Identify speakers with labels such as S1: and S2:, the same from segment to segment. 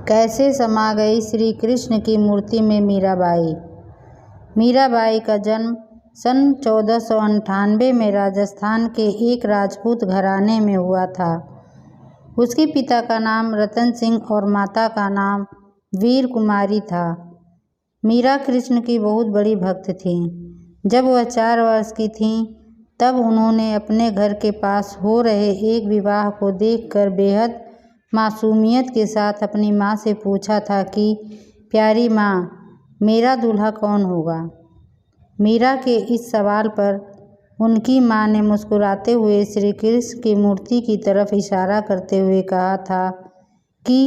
S1: कैसे समा गई श्री कृष्ण की मूर्ति में मीराबाई। मीराबाई का जन्म सन 1498 में राजस्थान के एक राजपूत घराने में हुआ था। उसके पिता का नाम रतन सिंह और माता का नाम वीर कुमारी था। मीरा कृष्ण की बहुत बड़ी भक्त थी। जब वह 4 वर्ष की थीं, तब उन्होंने अपने घर के पास हो रहे एक विवाह को देखकर बेहद मासूमियत के साथ अपनी माँ से पूछा था कि प्यारी माँ, मेरा दूल्हा कौन होगा। मीरा के इस सवाल पर उनकी माँ ने मुस्कुराते हुए श्री कृष्ण की मूर्ति की तरफ इशारा करते हुए कहा था कि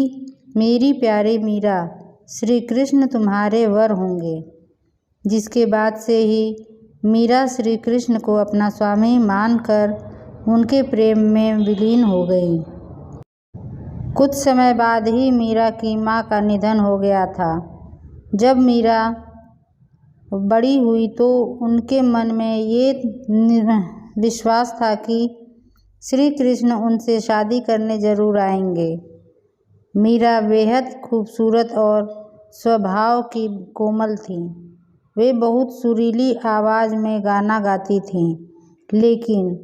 S1: मेरी प्यारी मीरा, श्री कृष्ण तुम्हारे वर होंगे। जिसके बाद से ही मीरा श्री कृष्ण को अपना स्वामी मानकर उनके प्रेम में विलीन हो गई। कुछ समय बाद ही मीरा की माँ का निधन हो गया था। जब मीरा बड़ी हुई तो उनके मन में ये विश्वास था कि श्री कृष्ण उनसे शादी करने जरूर आएंगे। मीरा बेहद खूबसूरत और स्वभाव की कोमल थी। वे बहुत सुरीली आवाज़ में गाना गाती थीं। लेकिन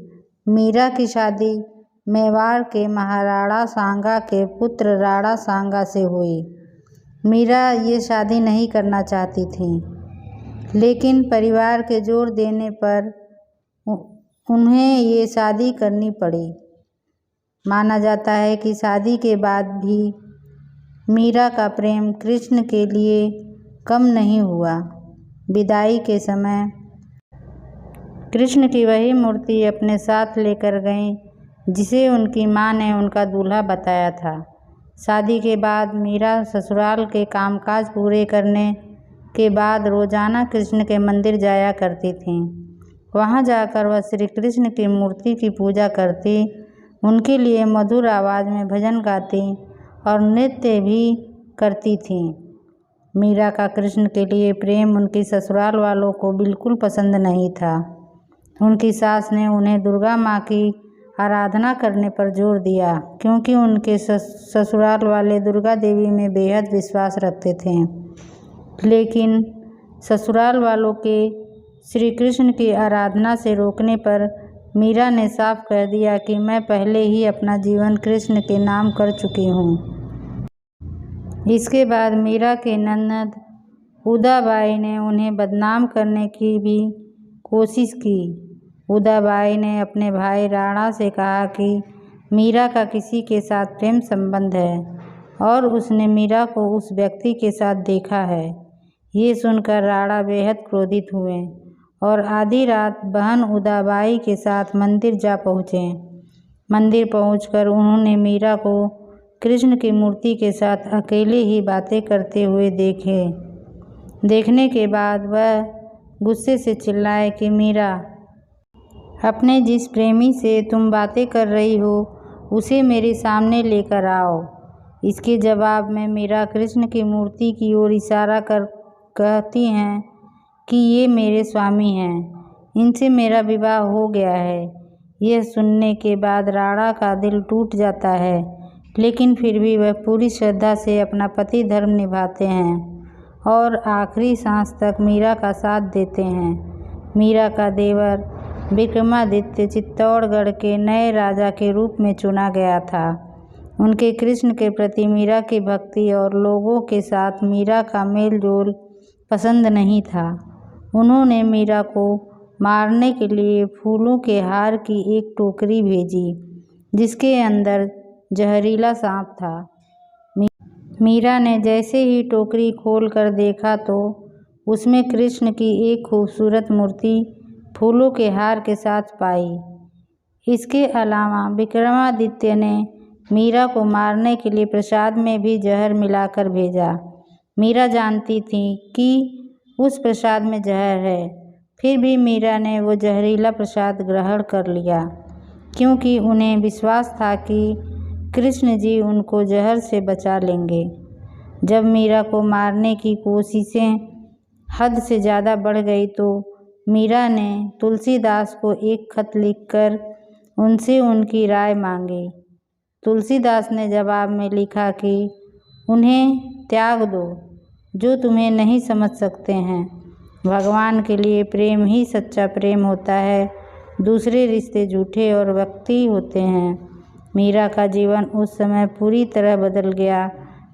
S1: मीरा की शादी मेवाड़ के महाराणा सांगा के पुत्र राणा सांगा से हुई। मीरा ये शादी नहीं करना चाहती थी, लेकिन परिवार के जोर देने पर उन्हें ये शादी करनी पड़ी। माना जाता है कि शादी के बाद भी मीरा का प्रेम कृष्ण के लिए कम नहीं हुआ। विदाई के समय कृष्ण की वही मूर्ति अपने साथ लेकर गईं जिसे उनकी माँ ने उनका दूल्हा बताया था। शादी के बाद मीरा ससुराल के कामकाज पूरे करने के बाद रोजाना कृष्ण के मंदिर जाया करती थीं। वहाँ जाकर वह श्री कृष्ण की मूर्ति की पूजा करती, उनके लिए मधुर आवाज़ में भजन गाती और नृत्य भी करती थीं। मीरा का कृष्ण के लिए प्रेम उनकी ससुराल वालों को बिल्कुल पसंद नहीं था। उनकी सास ने उन्हें दुर्गा माँ की आराधना करने पर जोर दिया, क्योंकि उनके ससुराल वाले दुर्गा देवी में बेहद विश्वास रखते थे। लेकिन ससुराल वालों के श्री कृष्ण की आराधना से रोकने पर मीरा ने साफ कह दिया कि मैं पहले ही अपना जीवन कृष्ण के नाम कर चुकी हूँ। इसके बाद मीरा के ननद उदाबाई ने उन्हें बदनाम करने की भी कोशिश की। उदाबाई ने अपने भाई राणा से कहा कि मीरा का किसी के साथ प्रेम संबंध है और उसने मीरा को उस व्यक्ति के साथ देखा है। ये सुनकर राणा बेहद क्रोधित हुए और आधी रात बहन उदाबाई के साथ मंदिर जा पहुँचे। मंदिर पहुंचकर उन्होंने मीरा को कृष्ण की मूर्ति के साथ अकेले ही बातें करते हुए देखने के बाद वह गुस्से से चिल्लाए कि मीरा, अपने जिस प्रेमी से तुम बातें कर रही हो उसे मेरे सामने लेकर आओ। इसके जवाब में मीरा कृष्ण की मूर्ति की ओर इशारा कर कहती हैं कि ये मेरे स्वामी हैं, इनसे मेरा विवाह हो गया है। यह सुनने के बाद राणा का दिल टूट जाता है, लेकिन फिर भी वह पूरी श्रद्धा से अपना पति धर्म निभाते हैं और आखिरी सांस तक मीरा का साथ देते हैं। मीरा का देवर विक्रमादित्य चित्तौड़गढ़ के नए राजा के रूप में चुना गया था। उनके कृष्ण के प्रति मीरा की भक्ति और लोगों के साथ मीरा का मेल जोल पसंद नहीं था। उन्होंने मीरा को मारने के लिए फूलों के हार की एक टोकरी भेजी, जिसके अंदर जहरीला सांप था। मीरा ने जैसे ही टोकरी खोलकर देखा तो उसमें कृष्ण की एक खूबसूरत मूर्ति फूलों के हार के साथ पाई। इसके अलावा विक्रमादित्य ने मीरा को मारने के लिए प्रसाद में भी जहर मिलाकर भेजा। मीरा जानती थी कि उस प्रसाद में जहर है, फिर भी मीरा ने वो जहरीला प्रसाद ग्रहण कर लिया, क्योंकि उन्हें विश्वास था कि कृष्ण जी उनको जहर से बचा लेंगे। जब मीरा को मारने की कोशिशें हद से ज़्यादा बढ़ गई तो मीरा ने तुलसीदास को एक खत लिखकर उनसे उनकी राय मांगी। तुलसीदास ने जवाब में लिखा कि उन्हें त्याग दो जो तुम्हें नहीं समझ सकते हैं। भगवान के लिए प्रेम ही सच्चा प्रेम होता है, दूसरे रिश्ते झूठे और वक्ती होते हैं। मीरा का जीवन उस समय पूरी तरह बदल गया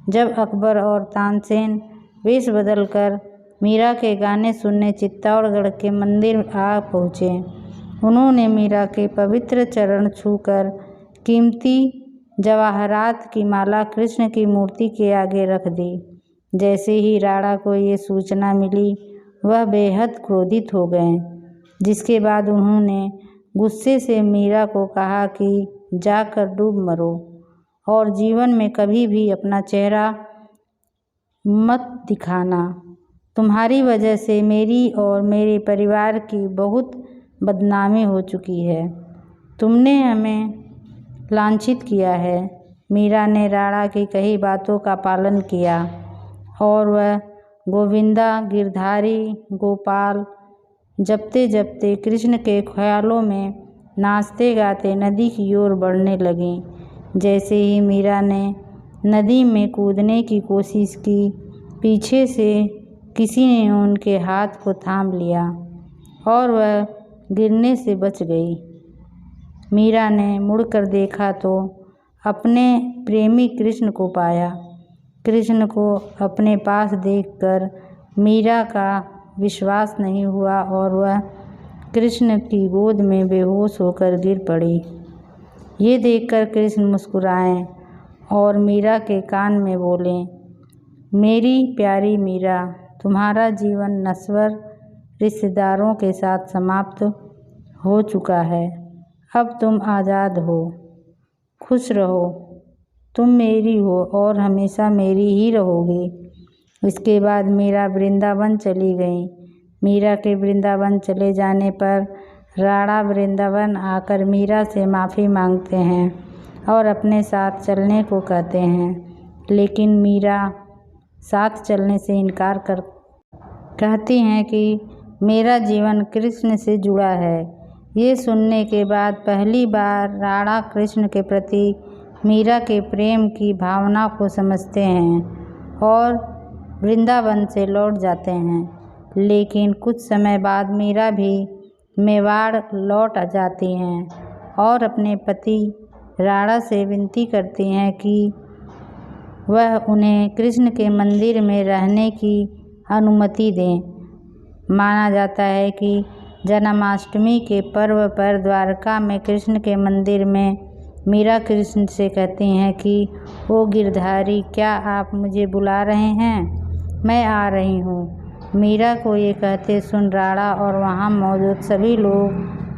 S1: जब अकबर और तानसेन वेश बदलकर मीरा के गाने सुनने चित्तौड़गढ़ के मंदिर आ पहुँचे। उन्होंने मीरा के पवित्र चरण छूकर कीमती जवाहरात की माला कृष्ण की मूर्ति के आगे रख दी। जैसे ही राणा को ये सूचना मिली, वह बेहद क्रोधित हो गए, जिसके बाद उन्होंने गुस्से से मीरा को कहा कि जाकर डूब मरो और जीवन में कभी भी अपना चेहरा मत दिखाना। तुम्हारी वजह से मेरी और मेरे परिवार की बहुत बदनामी हो चुकी है। तुमने हमें लांछित किया है। मीरा ने राणा की कही बातों का पालन किया और वह गोविंदा, गिरधारी, गोपाल जपते जपते कृष्ण के ख्यालों में नाचते गाते नदी की ओर बढ़ने लगीं। जैसे ही मीरा ने नदी में कूदने की कोशिश की, पीछे से किसी ने उनके हाथ को थाम लिया और वह गिरने से बच गई। मीरा ने मुड़कर देखा तो अपने प्रेमी कृष्ण को पाया। कृष्ण को अपने पास देखकर मीरा का विश्वास नहीं हुआ और वह कृष्ण की गोद में बेहोश होकर गिर पड़ी। ये देखकर कृष्ण मुस्कुराए और मीरा के कान में बोले, मेरी प्यारी मीरा, तुम्हारा जीवन नश्वर रिश्तेदारों के साथ समाप्त हो चुका है। अब तुम आज़ाद हो, खुश रहो। तुम मेरी हो और हमेशा मेरी ही रहोगी। इसके बाद मीरा वृंदावन चली गई। मीरा के वृंदावन चले जाने पर राणा वृंदावन आकर मीरा से माफ़ी मांगते हैं और अपने साथ चलने को कहते हैं, लेकिन मीरा साथ चलने से इनकार कर कहती हैं कि मेरा जीवन कृष्ण से जुड़ा है। ये सुनने के बाद पहली बार राणा कृष्ण के प्रति मीरा के प्रेम की भावना को समझते हैं और वृंदावन से लौट जाते हैं। लेकिन कुछ समय बाद मीरा भी मेवाड़ लौट जाती हैं और अपने पति राणा से विनती करती हैं कि वह उन्हें कृष्ण के मंदिर में रहने की अनुमति दें। माना जाता है कि जन्माष्टमी के पर्व पर द्वारका में कृष्ण के मंदिर में मीरा कृष्ण से कहती हैं कि ओ गिरधारी, क्या आप मुझे बुला रहे हैं? मैं आ रही हूँ। मीरा को ये कहते सुन राणा और वहाँ मौजूद सभी लोग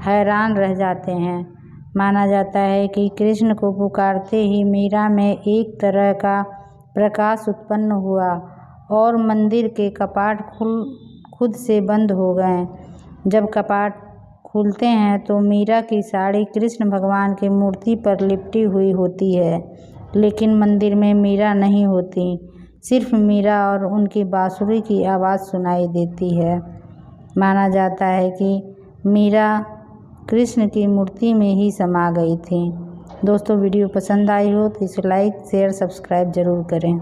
S1: हैरान रह जाते हैं। माना जाता है कि कृष्ण को पुकारते ही मीरा में एक तरह का प्रकाश उत्पन्न हुआ और मंदिर के कपाट खुद से बंद हो गए। जब कपाट खुलते हैं तो मीरा की साड़ी कृष्ण भगवान की मूर्ति पर लिपटी हुई होती है, लेकिन मंदिर में मीरा नहीं होती। सिर्फ मीरा और उनकी बांसुरी की आवाज़ सुनाई देती है। माना जाता है कि मीरा कृष्ण की मूर्ति में ही समा गई थी। दोस्तों, वीडियो पसंद आई हो तो इसे लाइक, शेयर, सब्सक्राइब ज़रूर करें।